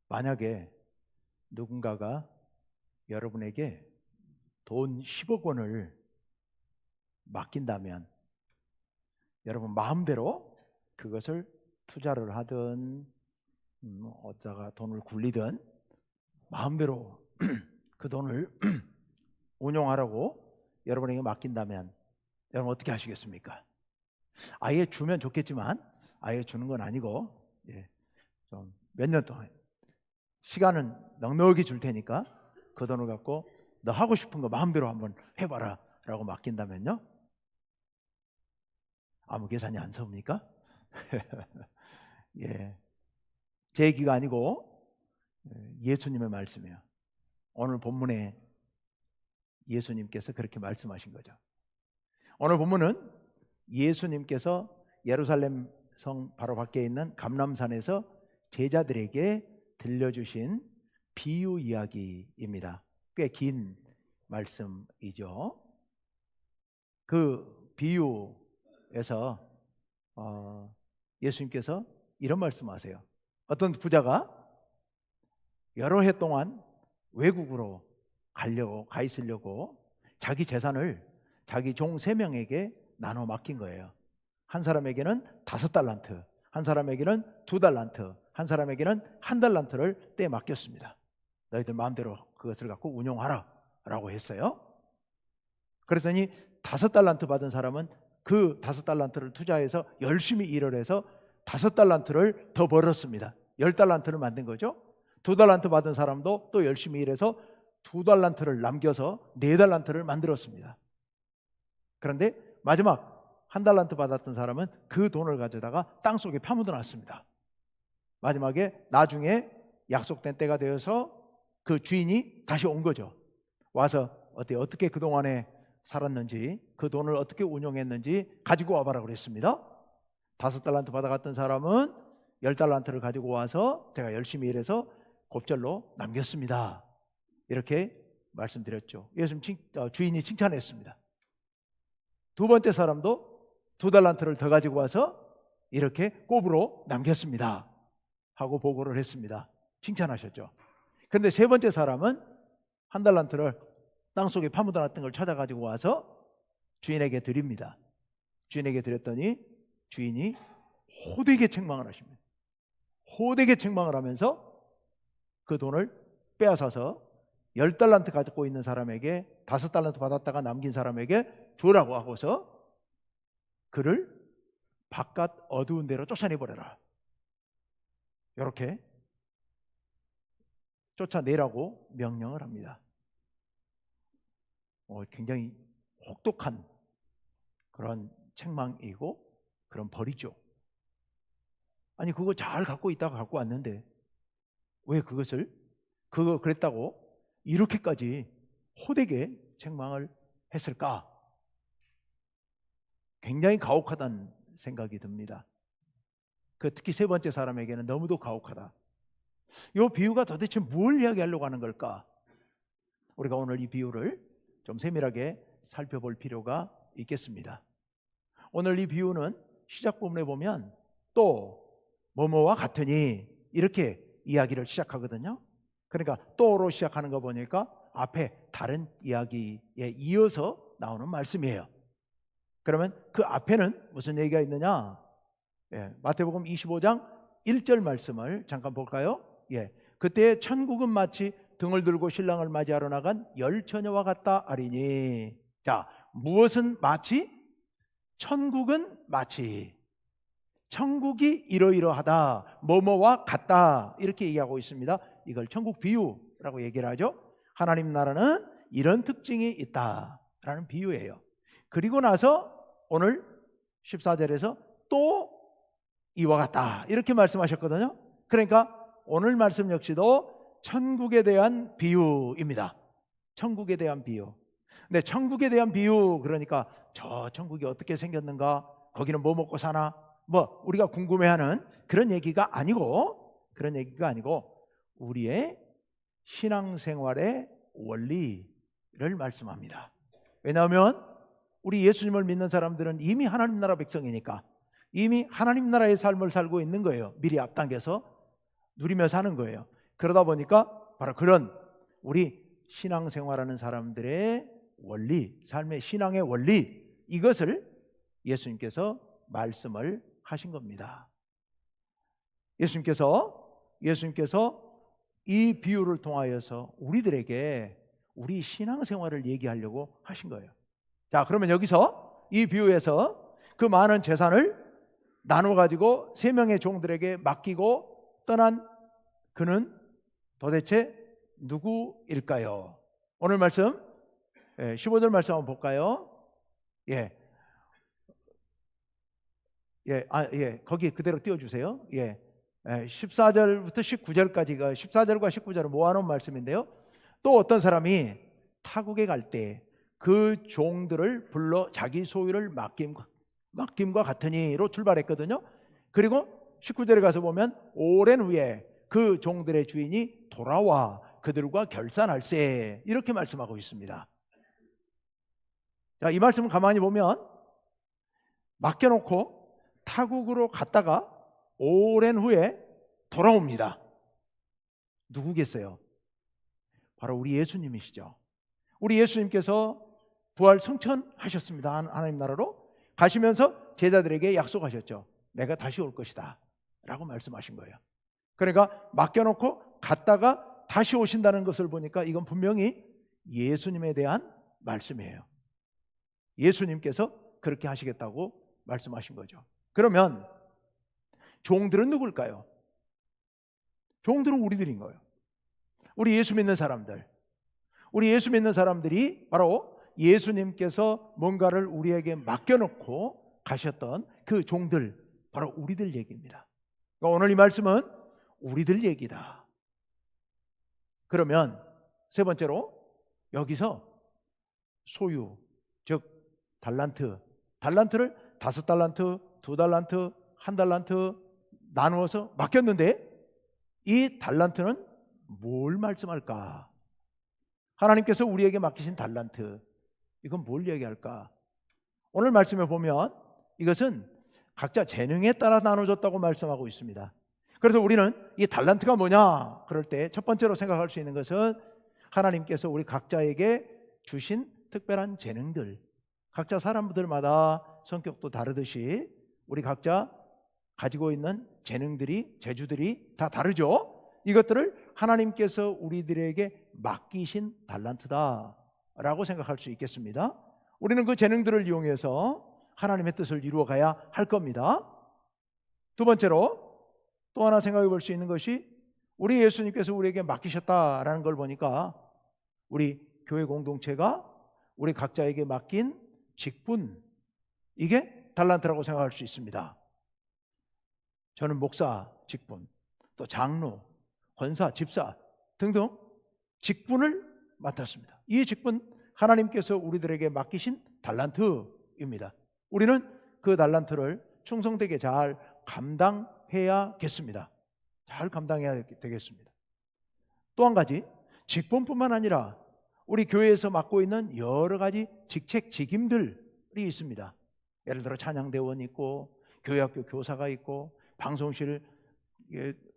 만약에 누군가가 여러분에게 돈 10억 원을 맡긴다면 여러분 마음대로 그것을 투자를 하든 어디다가 돈을 굴리든 마음대로 그 돈을 운용하라고 여러분에게 맡긴다면 여러분 어떻게 하시겠습니까? 아예 주면 좋겠지만 아예 주는 건 아니고 좀 몇 년 동안 시간은 넉넉히 줄 테니까 그 돈을 갖고 너 하고 싶은 거 마음대로 한번 해봐라 라고 맡긴다면요, 아무 계산이 안 섭니까? 예, 제 얘기가 아니고 예수님의 말씀이에요. 오늘 본문에 예수님께서 그렇게 말씀하신 거죠. 오늘 본문은 예수님께서 예루살렘 성 바로 밖에 있는 감람산에서 제자들에게 들려주신 비유 이야기입니다. 꽤 긴 말씀이죠. 그 비유에서 예수님께서 이런 말씀하세요. 어떤 부자가 여러 해 동안 외국으로 가 있으려고 자기 재산을 자기 종 3명에게 나눠 맡긴 거예요. 한 사람에게는 5달란트, 한 사람에게는 2달란트, 한 사람에게는 1달란트를 떼 맡겼습니다. 너희들 마음대로 그것을 갖고 운용하라 라고 했어요. 그랬더니 5달란트 받은 사람은 그 5달란트를 투자해서 열심히 일을 해서 5달란트를 더 벌었습니다. 10달란트를 만든 거죠. 2달란트 받은 사람도 또 열심히 일해서 2달란트를 남겨서 4달란트를 만들었습니다. 그런데 마지막 1달란트 받았던 사람은 그 돈을 가져다가 땅속에 파묻어 놨습니다. 마지막에 나중에 약속된 때가 되어서 그 주인이 다시 온 거죠. 와서 어떻게 그동안에 살았는지, 그 돈을 어떻게 운용했는지 가지고 와봐라 그랬습니다. 5달란트 받아갔던 사람은 10달란트를 가지고 와서 제가 열심히 일해서 곱절로 남겼습니다. 이렇게 말씀드렸죠. 예수님 주인이 칭찬했습니다. 두 번째 사람도 2달란트를 더 가지고 와서 이렇게 곱으로 남겼습니다 하고 보고를 했습니다. 칭찬하셨죠. 그런데 세 번째 사람은 1달란트를 땅속에 파묻어 놨던 걸 찾아가지고 와서 주인에게 드립니다. 주인에게 드렸더니 주인이 호되게 책망을 하십니다. 호되게 책망을 하면서 그 돈을 빼앗아서 10달란트 가지고 있는 사람에게 5달란트 받았다가 남긴 사람에게 주라고 하고서 그를 바깥 어두운 데로 쫓아내버려라, 이렇게 쫓아내라고 명령을 합니다. 굉장히 혹독한 그런 책망이고 그런 벌이죠. 아니 그거 잘 갖고 있다가 갖고 왔는데 왜 그거 그랬다고 이렇게까지 호되게 책망을 했을까? 굉장히 가혹하다는 생각이 듭니다. 특히 세 번째 사람에게는 너무도 가혹하다. 이 비유가 도대체 뭘 이야기하려고 하는 걸까? 우리가 오늘 이 비유를 좀 세밀하게 살펴볼 필요가 있겠습니다. 오늘 이 비유는 시작 부분에 보면 또 뭐뭐와 같으니 이렇게 이야기를 시작하거든요. 그러니까 또로 시작하는 거 보니까 앞에 다른 이야기에 이어서 나오는 말씀이에요. 그러면 그 앞에는 무슨 얘기가 있느냐? 마태복음 25장 1절 말씀을 잠깐 볼까요? 그때 천국은 마치 등을 들고 신랑을 맞이하러 나간 10처녀와 같다 하리니. 자, 무엇은 마치? 천국은 마치, 천국이 이러이러하다, 뭐뭐와 같다, 이렇게 얘기하고 있습니다. 이걸 천국 비유라고 얘기를 하죠. 하나님 나라는 이런 특징이 있다라는 비유예요. 그리고 나서 오늘 14절에서 또 이와 같다 이렇게 말씀하셨거든요. 그러니까 오늘 말씀 역시도 천국에 대한 비유입니다. 천국에 대한 비유. 근데 천국에 대한 비유, 그러니까 저 천국이 어떻게 생겼는가, 거기는 뭐 먹고 사나, 뭐 우리가 궁금해하는 그런 얘기가 아니고 우리의 신앙생활의 원리를 말씀합니다. 왜냐하면 우리 예수님을 믿는 사람들은 이미 하나님 나라 백성이니까 이미 하나님 나라의 삶을 살고 있는 거예요. 미리 앞당겨서 누리며 사는 거예요. 그러다 보니까 바로 그런 우리 신앙생활하는 사람들의 원리, 삶의 신앙의 원리, 이것을 예수님께서 말씀을 하신 겁니다. 예수님께서 이 비유를 통하여서 우리들에게 우리 신앙생활을 얘기하려고 하신 거예요. 자, 그러면 여기서 이 비유에서 그 많은 재산을 나눠 가지고 세 명의 종들에게 맡기고 떠난 그는 도대체 누구일까요? 오늘 말씀 15절 말씀 한번 볼까요? 거기 그대로 띄워주세요. 14절부터 19절까지가 14절과 19절을 모아놓은 말씀인데요. 또 어떤 사람이 타국에 갈 때 그 종들을 불러 자기 소유를 맡김과 같으니로 출발했거든요. 그리고 19절에 가서 보면 오랜 후에 그 종들의 주인이 돌아와 그들과 결산할세, 이렇게 말씀하고 있습니다. 자, 이 말씀을 가만히 보면 맡겨놓고 타국으로 갔다가 오랜 후에 돌아옵니다. 누구겠어요? 바로 우리 예수님이시죠. 우리 예수님께서 부활 승천하셨습니다. 하나님 나라로 가시면서 제자들에게 약속하셨죠. 내가 다시 올 것이다 라고 말씀하신 거예요. 그러니까 맡겨놓고 갔다가 다시 오신다는 것을 보니까 이건 분명히 예수님에 대한 말씀이에요. 예수님께서 그렇게 하시겠다고 말씀하신 거죠. 그러면 종들은 누굴까요? 종들은 우리들인 거예요. 우리 예수 믿는 사람들. 우리 예수 믿는 사람들이 바로 예수님께서 뭔가를 우리에게 맡겨놓고 가셨던 그 종들, 바로 우리들 얘기입니다. 그러니까 오늘 이 말씀은 우리들 얘기다. 그러면 세 번째로 여기서 소유, 즉 달란트를 5달란트, 2달란트, 1달란트 나누어서 맡겼는데 이 달란트는 뭘 말씀할까? 하나님께서 우리에게 맡기신 달란트, 이건 뭘 얘기할까? 오늘 말씀에 보면 이것은 각자 재능에 따라 나눠졌다고 말씀하고 있습니다. 그래서 우리는 이 달란트가 뭐냐? 그럴 때 첫 번째로 생각할 수 있는 것은 하나님께서 우리 각자에게 주신 특별한 재능들, 각자 사람들마다 성격도 다르듯이 우리 각자 가지고 있는 재능들이, 재주들이 다 다르죠. 이것들을 하나님께서 우리들에게 맡기신 달란트다라고 생각할 수 있겠습니다. 우리는 그 재능들을 이용해서 하나님의 뜻을 이루어가야 할 겁니다. 두 번째로 또 하나 생각해 볼 수 있는 것이 우리 예수님께서 우리에게 맡기셨다라는 걸 보니까 우리 교회 공동체가 우리 각자에게 맡긴 직분, 이게 달란트라고 생각할 수 있습니다. 저는 목사 직분, 또 장로, 권사, 집사 등등 직분을 맡았습니다. 이 직분 하나님께서 우리들에게 맡기신 달란트입니다. 우리는 그 달란트를 충성되게 잘 감당해야겠습니다. 잘 감당해야 되겠습니다. 또 한 가지, 직분뿐만 아니라 우리 교회에서 맡고 있는 여러 가지 직책, 직임들이 있습니다. 예를 들어 찬양대원이 있고, 교회학교 교사가 있고, 방송실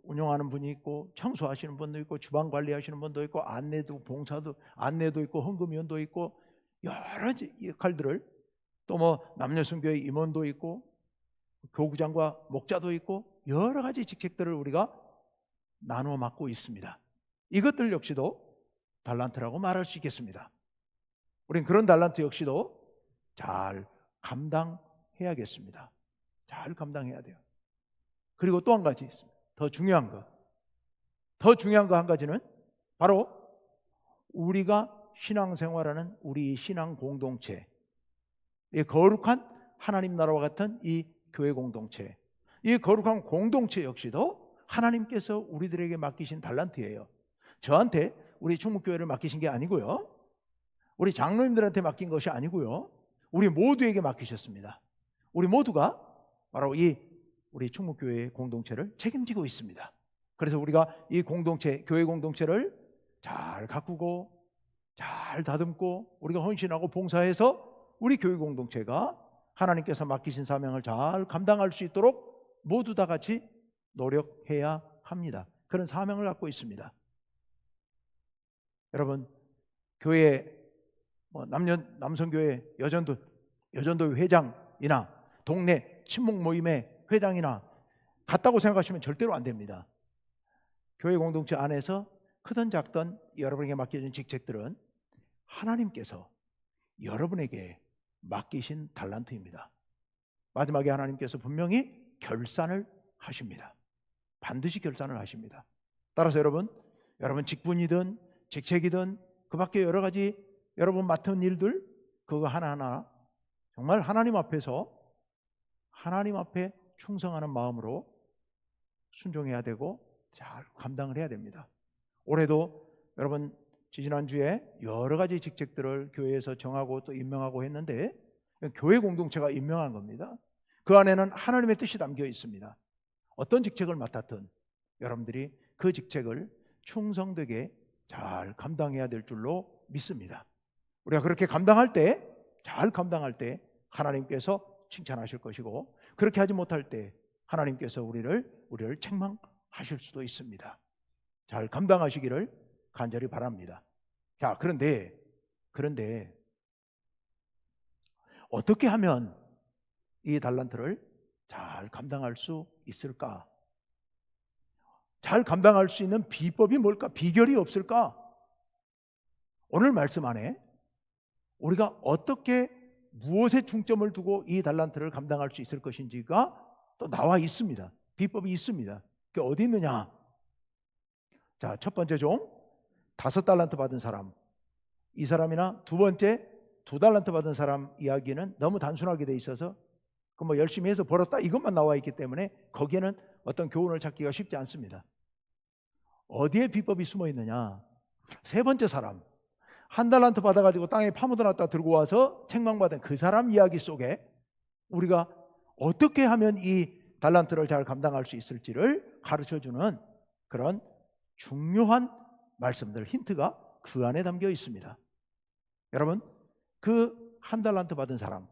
운영하는 분이 있고, 청소하시는 분도 있고, 주방 관리하시는 분도 있고, 안내도 봉사도 안내도 있고, 헌금위원도 있고, 여러 역할들을, 또 뭐 남녀순교회 임원도 있고, 교구장과 목자도 있고, 여러 가지 직책들을 우리가 나누어 맡고 있습니다. 이것들 역시도 달란트라고 말할 수 있겠습니다. 우린 그런 달란트 역시도 잘 감당해야겠습니다. 잘 감당해야 돼요. 그리고 또 한 가지 있습니다. 더 중요한 거 한 가지는 바로 우리가 신앙생활하는 우리 신앙 공동체, 이 거룩한 하나님 나라와 같은 이 교회 공동체, 이 거룩한 공동체 역시도 하나님께서 우리들에게 맡기신 달란트예요. 저한테 우리 충북교회를 맡기신 게 아니고요, 우리 장로님들한테 맡긴 것이 아니고요, 우리 모두에게 맡기셨습니다. 우리 모두가 바로 이 우리 충북교회의 공동체를 책임지고 있습니다. 그래서 우리가 이 공동체, 교회 공동체를 잘 가꾸고 잘 다듬고 우리가 헌신하고 봉사해서 우리 교회 공동체가 하나님께서 맡기신 사명을 잘 감당할 수 있도록 모두 다 같이 노력해야 합니다. 그런 사명을 갖고 있습니다. 여러분, 교회 남성교회 여전도 회장이나 동네 친목 모임의 회장이나 같다고 생각하시면 절대로 안 됩니다. 교회 공동체 안에서 크든 작든 여러분에게 맡겨진 직책들은 하나님께서 여러분에게 맡기신 달란트입니다. 마지막에 하나님께서 분명히 결산을 하십니다. 반드시 결산을 하십니다. 따라서 여러분 직분이든 직책이든 그 밖에 여러 가지 여러분 맡은 일들, 그거 하나하나 정말 하나님 앞에 충성하는 마음으로 순종해야 되고 잘 감당을 해야 됩니다. 올해도 여러분 지지난주에 여러 가지 직책들을 교회에서 정하고 또 임명하고 했는데 교회 공동체가 임명한 겁니다. 그 안에는 하나님의 뜻이 담겨 있습니다. 어떤 직책을 맡았든 여러분들이 그 직책을 충성되게 잘 감당해야 될 줄로 믿습니다. 우리가 그렇게 잘 감당할 때 하나님께서 칭찬하실 것이고, 그렇게 하지 못할 때 하나님께서 우리를 책망하실 수도 있습니다. 잘 감당하시기를 간절히 바랍니다. 자, 그런데 어떻게 하면 이 달란트를 잘 감당할 수 있을까? 잘 감당할 수 있는 비법이 뭘까? 비결이 없을까? 오늘 말씀 안에 우리가 어떻게 무엇에 중점을 두고 이 달란트를 감당할 수 있을 것인지가 또 나와 있습니다. 비법이 있습니다. 그게 어디 있느냐? 자, 첫 번째 종 5달란트 받은 사람, 이 사람이나 두 번째 2달란트 받은 사람 이야기는 너무 단순하게 돼 있어서 그 열심히 해서 벌었다 이것만 나와 있기 때문에 거기에는 어떤 교훈을 찾기가 쉽지 않습니다. 어디에 비법이 숨어 있느냐? 세 번째 사람, 1달란트 받아가지고 땅에 파묻어놨다 들고 와서 책망받은 그 사람 이야기 속에 우리가 어떻게 하면 이 달란트를 잘 감당할 수 있을지를 가르쳐주는 그런 중요한 말씀들, 힌트가 그 안에 담겨 있습니다. 여러분, 그 1달란트 받은 사람,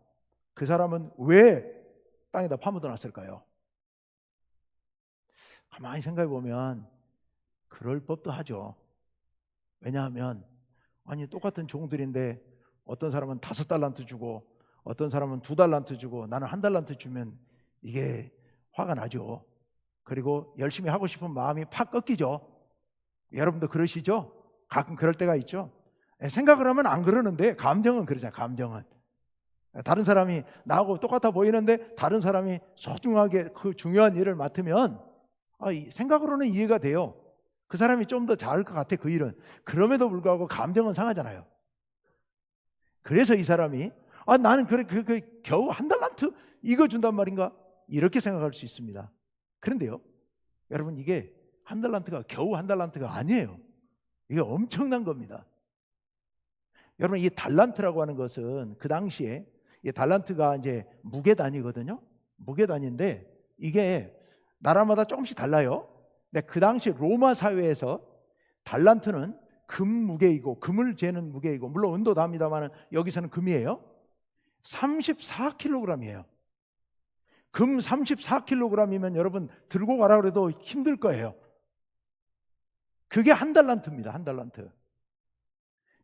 그 사람은 왜 땅에다 파묻어놨을까요? 가만히 생각해 보면 그럴 법도 하죠. 왜냐하면 똑같은 종들인데 어떤 사람은 5달란트 주고 어떤 사람은 2달란트 주고 나는 1달란트 주면 이게 화가 나죠. 그리고 열심히 하고 싶은 마음이 팍 꺾이죠. 여러분도 그러시죠? 가끔 그럴 때가 있죠. 생각을 하면 안 그러는데 감정은 그러잖아요. 감정은 다른 사람이 나하고 똑같아 보이는데 다른 사람이 소중하게 그 중요한 일을 맡으면 생각으로는 이해가 돼요. 그 사람이 좀 더 잘할 것 같아, 그 일은. 그럼에도 불구하고 감정은 상하잖아요. 그래서 이 사람이 나는 겨우 1달란트 이거 준단 말인가? 이렇게 생각할 수 있습니다. 그런데요, 여러분, 이게 1달란트가 겨우 1달란트가 아니에요. 이게 엄청난 겁니다. 여러분, 이 달란트라고 하는 것은 그 당시에 이 달란트가 이제 무게 단위거든요. 무게 단위인데 이게 나라마다 조금씩 달라요. 근데 그 당시 로마 사회에서 달란트는 금 무게이고, 금을 재는 무게이고, 물론 은도 답니다만 여기서는 금이에요. 34kg이에요. 금 34kg이면 여러분 들고 가라 그래도 힘들 거예요. 그게 1달란트입니다. 1달란트.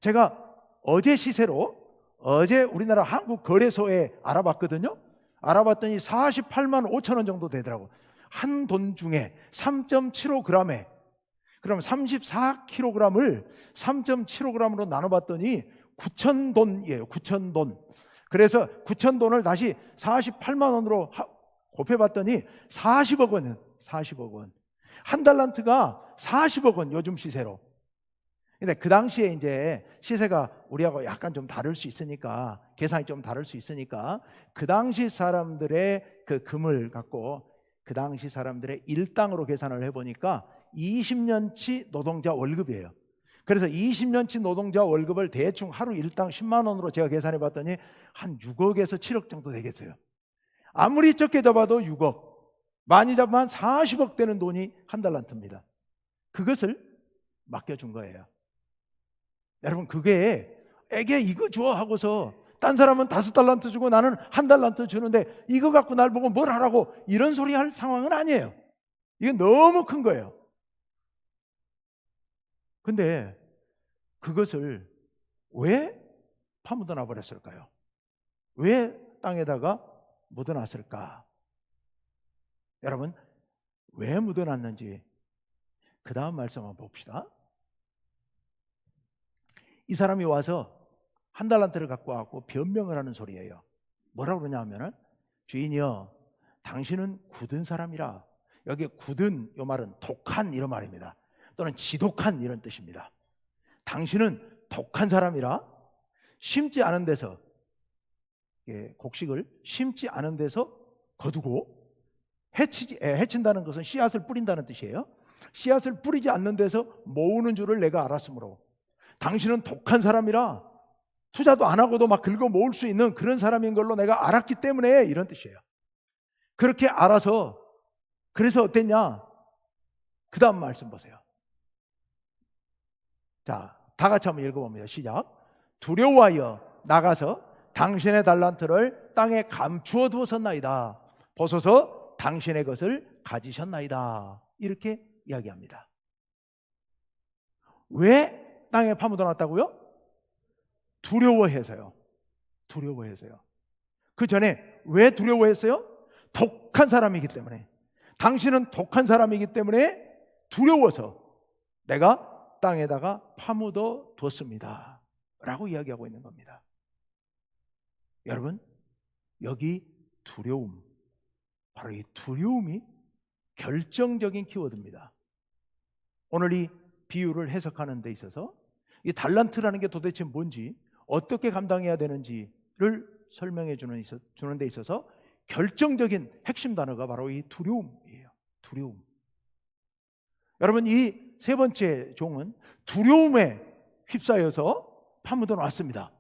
제가 어제 우리나라 한국거래소에 알아봤거든요. 알아봤더니 48만 5천 원 정도 되더라고. 한 돈 중에 3.75g에, 그럼 34kg을 3.75g으로 나눠봤더니 9,000돈이에요. 9,000돈. 그래서 9,000돈을 다시 48만 원으로 곱해봤더니 40억 원이에요. 40억 원. 1달란트가 40억 원, 요즘 시세로. 근데 그 당시에 이제 시세가 우리하고 약간 좀 다를 수 있으니까, 계산이 좀 다를 수 있으니까 그 당시 사람들의 그 금을 갖고 그 당시 사람들의 일당으로 계산을 해보니까 20년치 노동자 월급이에요. 그래서 20년치 노동자 월급을 대충 하루 일당 10만 원으로 제가 계산해 봤더니 한 6억에서 7억 정도 되겠어요. 아무리 적게 잡아도 6억, 많이 잡으면 40억 되는 돈이 1달란트입니다. 그것을 맡겨준 거예요. 여러분, 에게 이거 줘 하고서 딴 사람은 5달란트 주고 나는 1달란트 주는데 이거 갖고 날 보고 뭘 하라고, 이런 소리 할 상황은 아니에요. 이게 너무 큰 거예요. 근데 그것을 왜 파묻어놔 버렸을까요? 왜 땅에다가 묻어놨을까? 여러분, 왜 묻어놨는지 그 다음 말씀 한번 봅시다. 이 사람이 와서 한 달란트를 갖고 와서 변명을 하는 소리예요. 뭐라고 그러냐 하면은, 주인이여, 당신은 굳은 사람이라. 여기 굳은, 이 말은 독한 이런 말입니다. 또는 지독한 이런 뜻입니다. 당신은 독한 사람이라 심지 않은 데서, 곡식을 심지 않은 데서 거두고, 해친다는 것은 씨앗을 뿌린다는 뜻이에요. 씨앗을 뿌리지 않는 데서 모으는 줄을 내가 알았으므로 당신은 독한 사람이라 투자도 안 하고도 막 긁어 모을 수 있는 그런 사람인 걸로 내가 알았기 때문에, 이런 뜻이에요. 그렇게 알아서, 그래서 어땠냐? 그 다음 말씀 보세요. 자, 다 같이 한번 읽어봅니다. 시작. 두려워하여 나가서 당신의 달란트를 땅에 감추어 두었었나이다. 보소서 당신의 것을 가지셨나이다. 이렇게 이야기합니다. 왜 땅에 파묻어 놨다고요? 두려워해서요. 두려워해서요. 그 전에 왜 두려워했어요? 독한 사람이기 때문에. 당신은 독한 사람이기 때문에 두려워서 내가 땅에다가 파묻어 뒀습니다 라고 이야기하고 있는 겁니다. 여러분, 여기 두려움, 바로 이 두려움이 결정적인 키워드입니다. 오늘 이 비유를 해석하는 데 있어서 이 달란트라는 게 도대체 뭔지, 어떻게 감당해야 되는지를 설명해 주는 데 있어서 결정적인 핵심 단어가 바로 이 두려움이에요. 두려움. 여러분, 이 세 번째 종은 두려움에 휩싸여서 파묻어 놨습니다.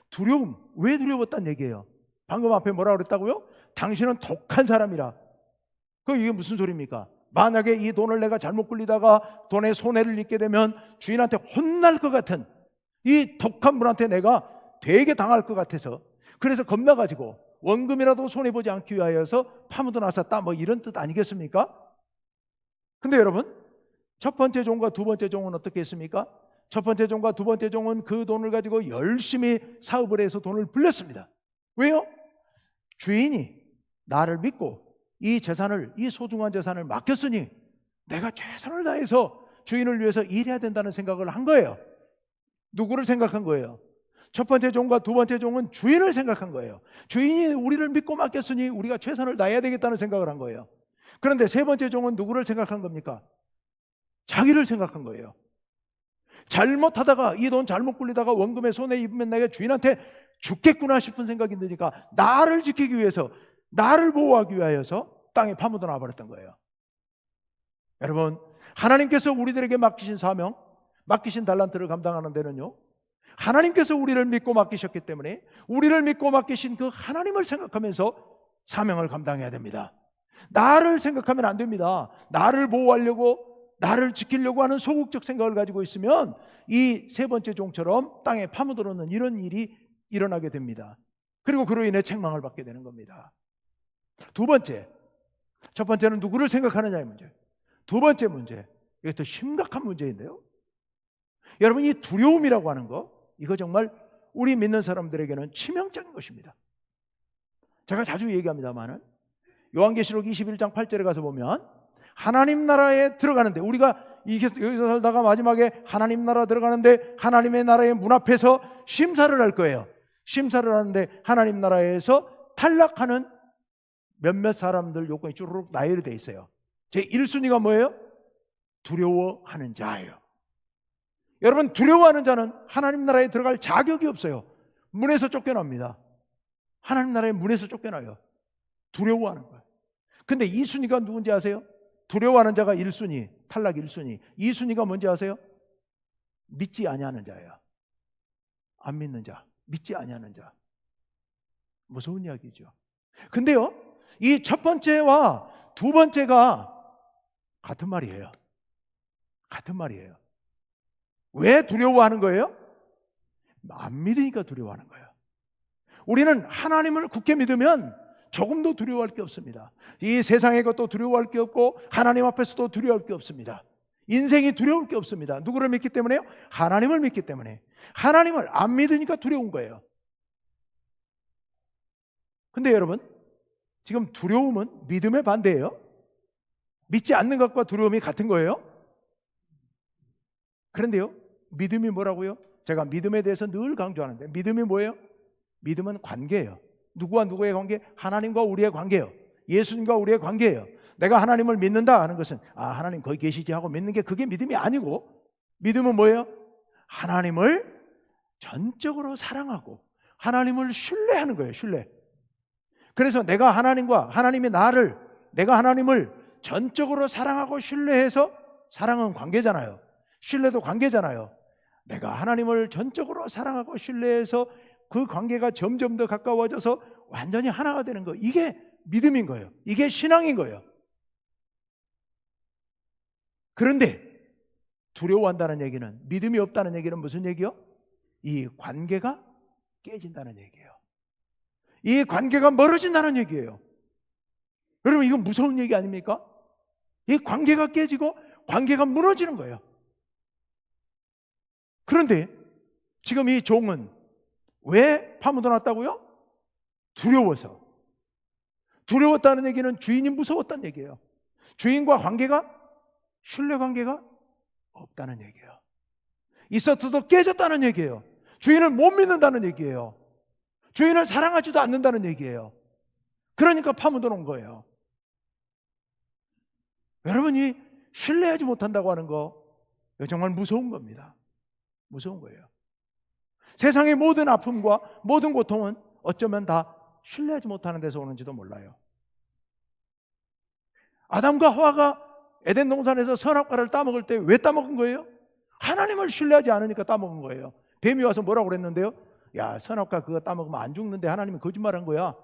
두려움, 왜 두려웠단 얘기예요? 방금 앞에 뭐라고 그랬다고요? 당신은 독한 사람이라. 이게 무슨 소리입니까? 만약에 이 돈을 내가 잘못 굴리다가 돈에 손해를 입게 되면 주인한테 혼날 것 같은 이 독한 분한테 내가 되게 당할 것 같아서, 그래서 겁나가지고 원금이라도 손해보지 않기 위하여서 파묻어 놨었다, 뭐 이런 뜻 아니겠습니까? 근데 여러분, 첫 번째 종과 두 번째 종은 어떻게 했습니까? 첫 번째 종과 두 번째 종은 그 돈을 가지고 열심히 사업을 해서 돈을 불렸습니다. 왜요? 주인이 나를 믿고 이 재산을, 이 소중한 재산을 맡겼으니 내가 최선을 다해서 주인을 위해서 일해야 된다는 생각을 한 거예요. 누구를 생각한 거예요? 첫 번째 종과 두 번째 종은 주인을 생각한 거예요. 주인이 우리를 믿고 맡겼으니 우리가 최선을 다해야 되겠다는 생각을 한 거예요. 그런데 세 번째 종은 누구를 생각한 겁니까? 자기를 생각한 거예요. 잘못하다가, 이 돈 잘못 굴리다가 원금에 손해 입으면 내가 주인한테 죽겠구나 싶은 생각이 드니까 나를 지키기 위해서, 나를 보호하기 위하여서 땅에 파묻어 놔버렸던 거예요. 여러분, 하나님께서 우리들에게 맡기신 사명, 맡기신 달란트를 감당하는 데는요, 하나님께서 우리를 믿고 맡기셨기 때문에 우리를 믿고 맡기신 그 하나님을 생각하면서 사명을 감당해야 됩니다. 나를 생각하면 안 됩니다. 나를 보호하려고, 나를 지키려고 하는 소극적 생각을 가지고 있으면 이 세 번째 종처럼 땅에 파묻어 놓는 이런 일이 일어나게 됩니다. 그리고 그로 인해 책망을 받게 되는 겁니다. 두 번째, 첫 번째는 누구를 생각하느냐의 문제. 두 번째 문제, 이게 더 심각한 문제인데요, 여러분, 이 두려움이라고 하는 거, 이거 정말 우리 믿는 사람들에게는 치명적인 것입니다. 제가 자주 얘기합니다만은 요한계시록 21장 8절에 가서 보면 하나님 나라에 들어가는데, 우리가 여기서 살다가 마지막에 하나님 나라 들어가는데 하나님의 나라의 문 앞에서 심사를 할 거예요. 심사를 하는데 하나님 나라에서 탈락하는 몇몇 사람들 요건이 쭈르륵 나열이 돼 있어요. 제 1순위가 뭐예요? 두려워하는 자예요. 여러분, 두려워하는 자는 하나님 나라에 들어갈 자격이 없어요. 문에서 쫓겨납니다. 하나님 나라의 문에서 쫓겨나요. 두려워하는 거예요. 근데 2순위가 누군지 아세요? 두려워하는 자가 1순위, 탈락 1순위. 2순위가 뭔지 아세요? 믿지 아니하는 자예요. 안 믿는 자, 믿지 아니하는 자. 무서운 이야기죠. 근데요, 이 첫 번째와 두 번째가 같은 말이에요. 같은 말이에요. 왜 두려워하는 거예요? 안 믿으니까 두려워하는 거예요. 우리는 하나님을 굳게 믿으면 조금도 두려워할 게 없습니다. 이 세상의 것도 두려워할 게 없고 하나님 앞에서도 두려워할 게 없습니다. 인생이 두려울 게 없습니다. 누구를 믿기 때문에요? 하나님을 믿기 때문에. 하나님을 안 믿으니까 두려운 거예요. 근데 여러분, 지금 두려움은 믿음의 반대예요. 믿지 않는 것과 두려움이 같은 거예요. 그런데요, 믿음이 뭐라고요? 제가 믿음에 대해서 늘 강조하는데, 믿음이 뭐예요? 믿음은 관계예요. 누구와 누구의 관계? 하나님과 우리의 관계예요. 예수님과 우리의 관계예요. 내가 하나님을 믿는다 하는 것은 하나님 거기 계시지 하고 믿는 게 그게 믿음이 아니고, 믿음은 뭐예요? 하나님을 전적으로 사랑하고 하나님을 신뢰하는 거예요. 신뢰. 그래서 내가 하나님과 하나님이 나를, 내가 하나님을 전적으로 사랑하고 신뢰해서, 사랑은 관계잖아요. 신뢰도 관계잖아요. 내가 하나님을 전적으로 사랑하고 신뢰해서 그 관계가 점점 더 가까워져서 완전히 하나가 되는 거, 이게 믿음인 거예요. 이게 신앙인 거예요. 그런데 두려워한다는 얘기는, 믿음이 없다는 얘기는 무슨 얘기요? 이 관계가 깨진다는 얘기예요. 이 관계가 멀어진다는 얘기예요. 여러분, 이건 무서운 얘기 아닙니까? 이 관계가 깨지고 관계가 무너지는 거예요. 그런데 지금 이 종은 왜 파묻어놨다고요? 두려워서. 두려웠다는 얘기는 주인이 무서웠다는 얘기예요. 주인과 관계가, 신뢰관계가 없다는 얘기예요. 있었어도 깨졌다는 얘기예요. 주인을 못 믿는다는 얘기예요. 주인을 사랑하지도 않는다는 얘기예요. 그러니까 파묻어 놓은 거예요. 여러분이 신뢰하지 못한다고 하는 거, 정말 무서운 겁니다. 무서운 거예요. 세상의 모든 아픔과 모든 고통은 어쩌면 다 신뢰하지 못하는 데서 오는지도 몰라요. 아담과 하와가 에덴 동산에서 선악과를 따먹을 때 왜 따먹은 거예요? 하나님을 신뢰하지 않으니까 따먹은 거예요. 뱀이 와서 뭐라고 그랬는데요? 야, 선악과 그거 따먹으면 안 죽는데 하나님이 거짓말한 거야.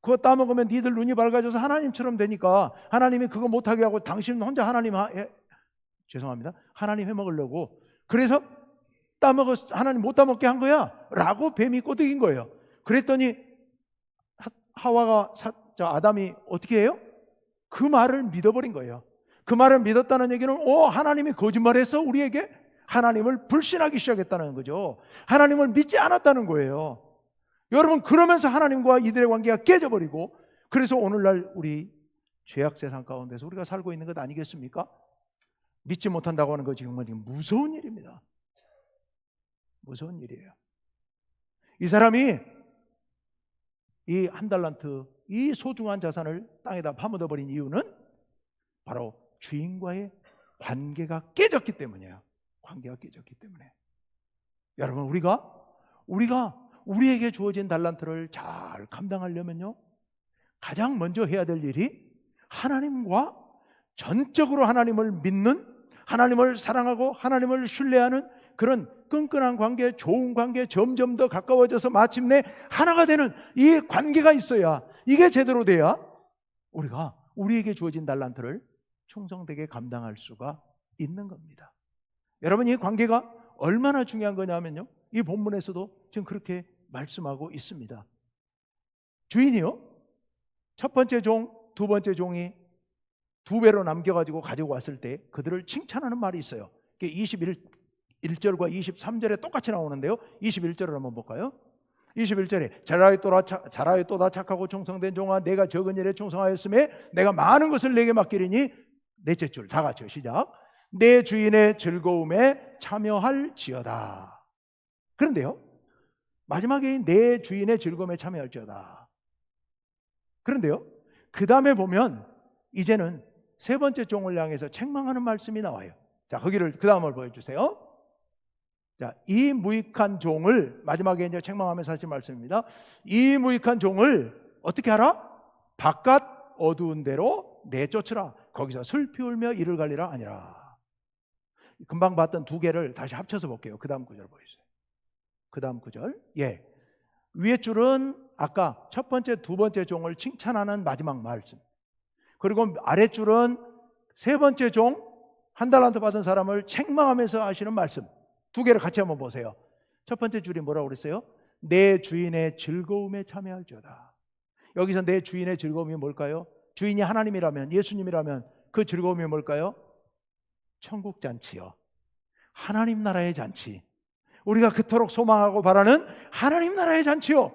그거 따먹으면 니들 눈이 밝아져서 하나님처럼 되니까 하나님이 그거 못하게 하고 당신 혼자 죄송합니다. 하나님 해먹으려고. 그래서 하나님 못 따먹게 한 거야 라고 뱀이 꼬드긴 거예요. 그랬더니 아담이 어떻게 해요? 그 말을 믿어버린 거예요. 그 말을 믿었다는 얘기는 하나님이 거짓말했어 우리에게? 하나님을 불신하기 시작했다는 거죠. 하나님을 믿지 않았다는 거예요. 여러분, 그러면서 하나님과 이들의 관계가 깨져버리고, 그래서 오늘날 우리 죄악 세상 가운데서 우리가 살고 있는 것 아니겠습니까? 믿지 못한다고 하는 거 정말 무서운 일입니다. 무서운 일이에요. 이 사람이 이 한 달란트, 이 소중한 자산을 땅에다 파묻어버린 이유는 바로 주인과의 관계가 깨졌기 때문이에요. 관계가 깨졌기 때문에. 여러분, 우리가 우리에게 주어진 달란트를 잘 감당하려면요, 가장 먼저 해야 될 일이 하나님과 전적으로 하나님을 믿는, 하나님을 사랑하고 하나님을 신뢰하는 그런 끈끈한 관계, 좋은 관계, 점점 더 가까워져서 마침내 하나가 되는 이 관계가 있어야, 이게 제대로 돼야 우리가 우리에게 주어진 달란트를 충성되게 감당할 수가 있는 겁니다. 여러분, 이 관계가 얼마나 중요한 거냐면요, 이 본문에서도 지금 그렇게 말씀하고 있습니다. 주인이요, 첫 번째 종, 두 번째 종이 2배로 남겨가지고 가지고 왔을 때 그들을 칭찬하는 말이 있어요. 21절과 23절에 똑같이 나오는데요, 21절을 한번 볼까요? 21절에 잘하였도다 착하고 충성된 종아, 내가 적은 일에 충성하였음에 내가 많은 것을 내게 맡기리니, 넷째 줄 다 같이요, 시작. 내 주인의 즐거움에 참여할지어다. 그런데요, 마지막에 내 주인의 즐거움에 참여할지어다. 그런데요, 그 다음에 보면 이제는 세 번째 종을 향해서 책망하는 말씀이 나와요. 자, 거기를 그 다음을 보여주세요. 자, 이 무익한 종을, 마지막에 이제 책망하면서 하신 말씀입니다. 이 무익한 종을 어떻게 하라? 바깥 어두운 데로 내쫓으라. 거기서 슬피 울며 이를 갈리라 아니라. 금방 봤던 두 개를 다시 합쳐서 볼게요. 그 다음 구절 보여주세요. 그 다음 구절. 예. 위에 줄은 아까 첫 번째, 두 번째 종을 칭찬하는 마지막 말씀. 그리고 아랫줄은 세 번째 종, 한 달란트 받은 사람을 책망하면서 하시는 말씀. 두 개를 같이 한번 보세요. 첫 번째 줄이 뭐라고 그랬어요? 내 주인의 즐거움에 참여할지어다. 여기서 내 주인의 즐거움이 뭘까요? 주인이 하나님이라면, 예수님이라면 그 즐거움이 뭘까요? 천국 잔치요. 하나님 나라의 잔치. 우리가 그토록 소망하고 바라는 하나님 나라의 잔치요.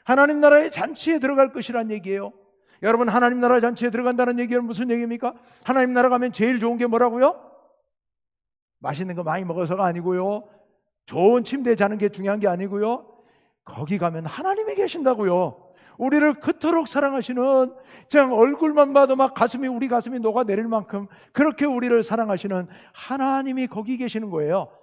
하나님 나라의 잔치에 들어갈 것이란 얘기예요. 여러분, 하나님 나라 잔치에 들어간다는 얘기는 무슨 얘기입니까? 하나님 나라 가면 제일 좋은 게 뭐라고요? 맛있는 거 많이 먹어서가 아니고요, 좋은 침대에 자는 게 중요한 게 아니고요, 거기 가면 하나님이 계신다고요. 우리를 그토록 사랑하시는, 그냥 얼굴만 봐도 막 우리 가슴이 녹아내릴 만큼 그렇게 우리를 사랑하시는 하나님이 거기 계시는 거예요.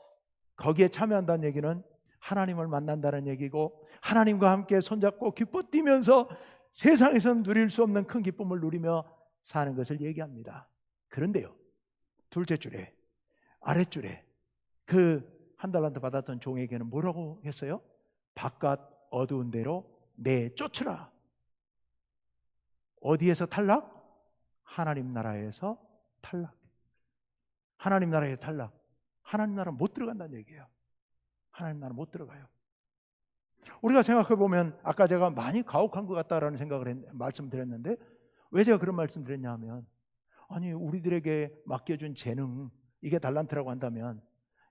거기에 참여한다는 얘기는 하나님을 만난다는 얘기고, 하나님과 함께 손잡고 기뻐 뛰면서 세상에서는 누릴 수 없는 큰 기쁨을 누리며 사는 것을 얘기합니다. 그런데요, 둘째 줄에, 아랫줄에 그 한 달란트 받았던 종에게는 뭐라고 했어요? 바깥 어두운 데로 내쫓으라. 어디에서 탈락? 하나님 나라에서 탈락. 하나님 나라에 탈락. 하나님 나라 못 들어간다는 얘기예요. 하나님 나라 못 들어가요. 우리가 생각해 보면 아까 제가 많이 가혹한 것 같다라는 생각을 말씀드렸는데, 왜 제가 그런 말씀 드렸냐 하면, 아니, 우리들에게 맡겨준 재능, 이게 달란트라고 한다면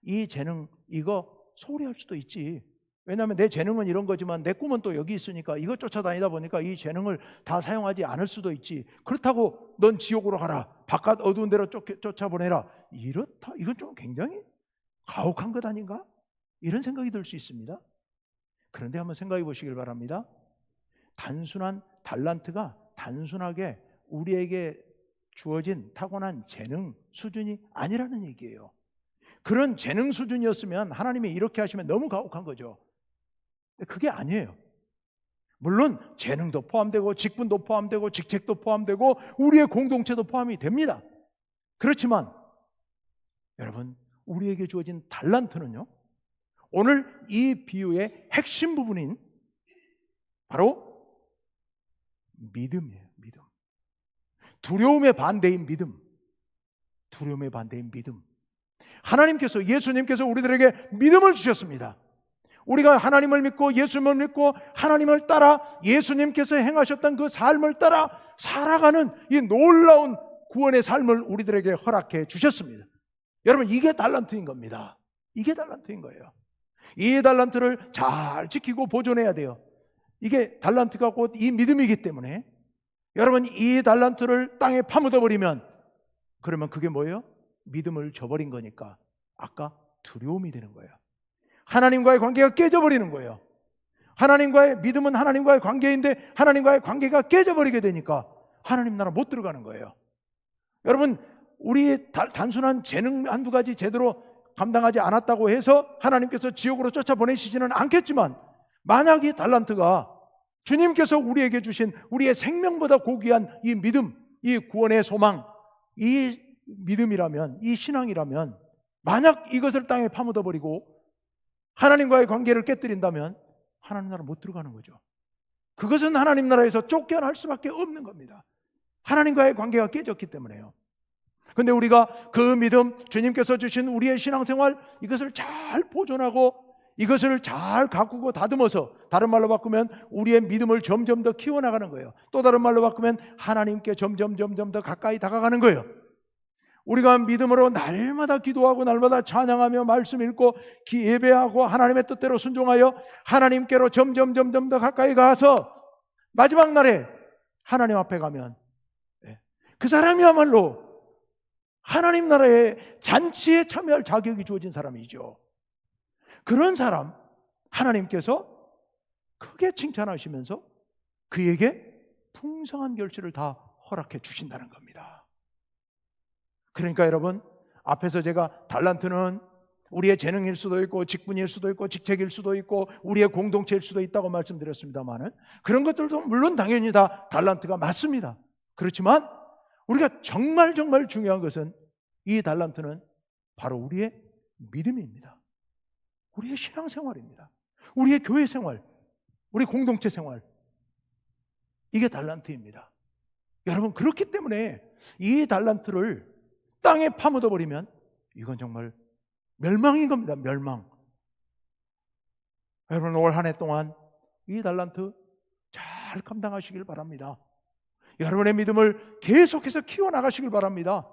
이 재능, 이거 소홀히 할 수도 있지. 왜냐하면 내 재능은 이런 거지만 내 꿈은 또 여기 있으니까 이거 쫓아다니다 보니까 이 재능을 다 사용하지 않을 수도 있지. 그렇다고 넌 지옥으로 가라, 바깥 어두운 데로 쫓아보내라, 이렇다, 이건 좀 굉장히 가혹한 것 아닌가? 이런 생각이 들 수 있습니다. 그런데 한번 생각해 보시길 바랍니다. 단순한 달란트가 단순하게 우리에게 주어진 타고난 재능 수준이 아니라는 얘기예요. 그런 재능 수준이었으면 하나님이 이렇게 하시면 너무 가혹한 거죠. 그게 아니에요. 물론 재능도 포함되고 직분도 포함되고 직책도 포함되고 우리의 공동체도 포함이 됩니다. 그렇지만 여러분, 우리에게 주어진 달란트는요, 오늘 이 비유의 핵심 부분인 바로 믿음이에요. 믿음. 두려움의 반대인 믿음. 두려움의 반대인 믿음. 하나님께서, 예수님께서 우리들에게 믿음을 주셨습니다. 우리가 하나님을 믿고 예수님을 믿고 하나님을 따라 예수님께서 행하셨던 그 삶을 따라 살아가는 이 놀라운 구원의 삶을 우리들에게 허락해 주셨습니다. 여러분, 이게 달란트인 겁니다. 이게 달란트인 거예요. 이 달란트를 잘 지키고 보존해야 돼요. 이게 달란트가 곧 이 믿음이기 때문에, 여러분, 이 달란트를 땅에 파묻어 버리면, 그러면 그게 뭐예요? 믿음을 저버린 거니까 아까 두려움이 되는 거예요. 하나님과의 관계가 깨져버리는 거예요. 하나님과의 믿음은 하나님과의 관계인데 하나님과의 관계가 깨져버리게 되니까 하나님 나라 못 들어가는 거예요. 여러분, 우리의 단순한 재능 한두 가지 제대로 감당하지 않았다고 해서 하나님께서 지옥으로 쫓아보내시지는 않겠지만, 만약 이 달란트가 주님께서 우리에게 주신 우리의 생명보다 고귀한 이 믿음, 이 구원의 소망, 이 믿음이라면, 이 신앙이라면, 만약 이것을 땅에 파묻어 버리고 하나님과의 관계를 깨뜨린다면 하나님 나라 못 들어가는 거죠. 그것은 하나님 나라에서 쫓겨날 수밖에 없는 겁니다. 하나님과의 관계가 깨졌기 때문에요. 그런데 우리가 그 믿음, 주님께서 주신 우리의 신앙생활, 이것을 잘 보존하고 이것을 잘 가꾸고 다듬어서, 다른 말로 바꾸면 우리의 믿음을 점점 더 키워나가는 거예요. 또 다른 말로 바꾸면 하나님께 점점 더 가까이 다가가는 거예요. 우리가 믿음으로 날마다 기도하고 날마다 찬양하며 말씀 읽고 예배하고 하나님의 뜻대로 순종하여 하나님께로 점점 더 가까이 가서 마지막 날에 하나님 앞에 가면 그 사람이야말로 하나님 나라의 잔치에 참여할 자격이 주어진 사람이죠. 그런 사람 하나님께서 크게 칭찬하시면서 그에게 풍성한 결실을 다 허락해 주신다는 겁니다. 그러니까 여러분, 앞에서 제가 달란트는 우리의 재능일 수도 있고 직분일 수도 있고 직책일 수도 있고 우리의 공동체일 수도 있다고 말씀드렸습니다만, 그런 것들도 물론 당연히 다 달란트가 맞습니다. 그렇지만 우리가 정말 중요한 것은 이 달란트는 바로 우리의 믿음입니다. 우리의 신앙생활입니다. 우리의 교회 생활, 우리 공동체 생활, 이게 달란트입니다. 여러분, 그렇기 때문에 이 달란트를 땅에 파묻어 버리면 이건 정말 멸망인 겁니다. 멸망. 여러분, 올 한 해 동안 이 달란트 잘 감당하시길 바랍니다. 여러분의 믿음을 계속해서 키워나가시길 바랍니다.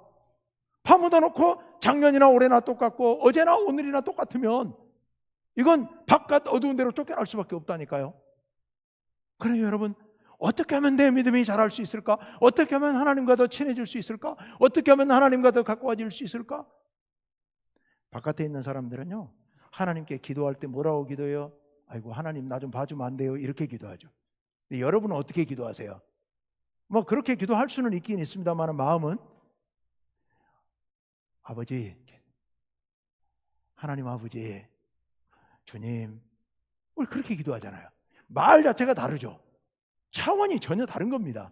파묻어 놓고 작년이나 올해나 똑같고 어제나 오늘이나 똑같으면 이건 바깥 어두운 데로 쫓겨날 수밖에 없다니까요. 그래요, 여러분, 어떻게 하면 내 믿음이 자랄 수 있을까? 어떻게 하면 하나님과 더 친해질 수 있을까? 어떻게 하면 하나님과 더 가까워질 수 있을까? 바깥에 있는 사람들은요, 하나님께 기도할 때 뭐라고 기도해요? 아이고, 하나님 나 좀 봐주면 안 돼요? 이렇게 기도하죠. 근데 여러분은 어떻게 기도하세요? 뭐 그렇게 기도할 수는 있긴 있습니다만 마음은 아버지, 하나님 아버지, 주님, 우리 그렇게 기도하잖아요. 말 자체가 다르죠. 차원이 전혀 다른 겁니다.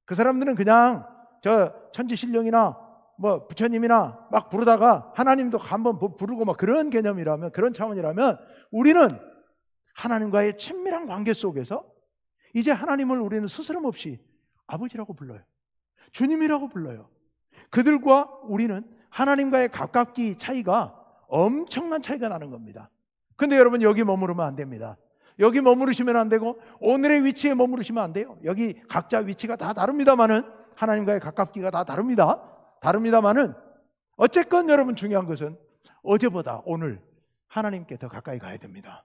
그 사람들은 그냥 저 천지신령이나 뭐 부처님이나 막 부르다가 하나님도 한번 부르고 막 그런 개념이라면, 그런 차원이라면, 우리는 하나님과의 친밀한 관계 속에서 이제 하나님을 우리는 스스럼 없이 아버지라고 불러요. 주님이라고 불러요. 그들과 우리는 하나님과의 가깝기 차이가 엄청난 차이가 나는 겁니다. 근데 여러분, 여기 머무르면 안 됩니다. 여기 머무르시면 안 되고 오늘의 위치에 머무르시면 안 돼요. 여기 각자 위치가 다 다릅니다만은, 하나님과의 가깝기가 다 다릅니다만은, 어쨌건 여러분 중요한 것은 어제보다 오늘 하나님께 더 가까이 가야 됩니다.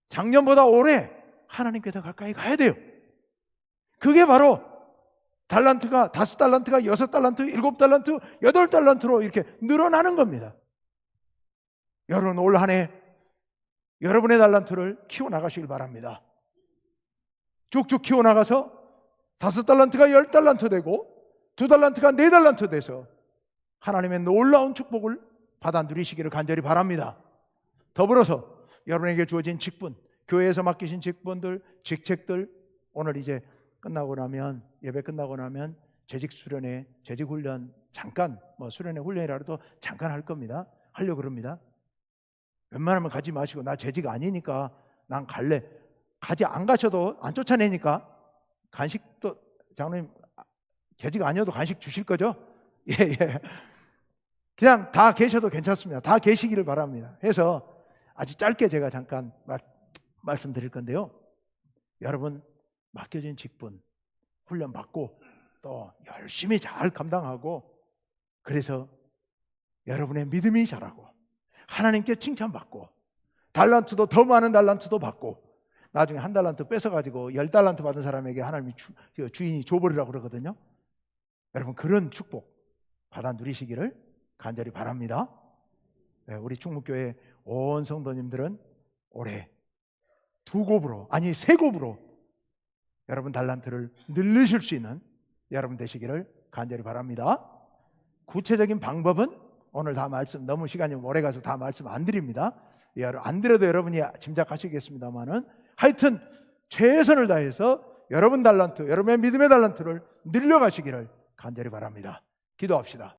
작년보다 올해 하나님께 더 가까이 가야 돼요. 그게 바로 달란트가 5달란트가 6달란트, 7달란트, 8달란트로 이렇게 늘어나는 겁니다. 여러분, 올 한 해 여러분의 달란트를 키워나가시길 바랍니다. 쭉쭉 키워나가서 5달란트가 10달란트 되고 2달란트가 4달란트 돼서 하나님의 놀라운 축복을 받아 누리시기를 간절히 바랍니다. 더불어서 여러분에게 주어진 직분, 교회에서 맡기신 직분들, 직책들, 오늘 이제 끝나고 나면, 예배 끝나고 나면 재직 수련회, 재직 훈련 잠깐, 뭐 수련회 훈련이라도 잠깐 할 겁니다. 하려고 그럽니다. 웬만하면 가지 마시고, 나 재직 아니니까 난 갈래. 안 가셔도 안 쫓아내니까 간식도, 장로님 재직 아니어도 간식 주실 거죠? 예. 그냥 다 계셔도 괜찮습니다. 다 계시기를 바랍니다. 해서 아주 짧게 제가 잠깐 말씀드릴 건데요. 여러분, 맡겨진 직분 훈련 받고 또 열심히 잘 감당하고, 그래서 여러분의 믿음이 자라고 하나님께 칭찬받고 달란트도, 더 많은 달란트도 받고, 나중에 1달란트 뺏어가지고 10달란트 받은 사람에게 하나님이 주인이 줘버리라고 그러거든요. 여러분, 그런 축복 받아 누리시기를 간절히 바랍니다. 우리 충무교회 온 성도님들은 올해 2곱으로, 아니 3곱으로 여러분 달란트를 늘리실 수 있는 여러분 되시기를 간절히 바랍니다. 구체적인 방법은 오늘 다 말씀, 너무 시간이 오래 가서 다 말씀 안 드립니다. 안 드려도 여러분이 짐작하시겠습니다만은, 하여튼 최선을 다해서 여러분 달란트, 여러분의 믿음의 달란트를 늘려가시기를 간절히 바랍니다. 기도합시다.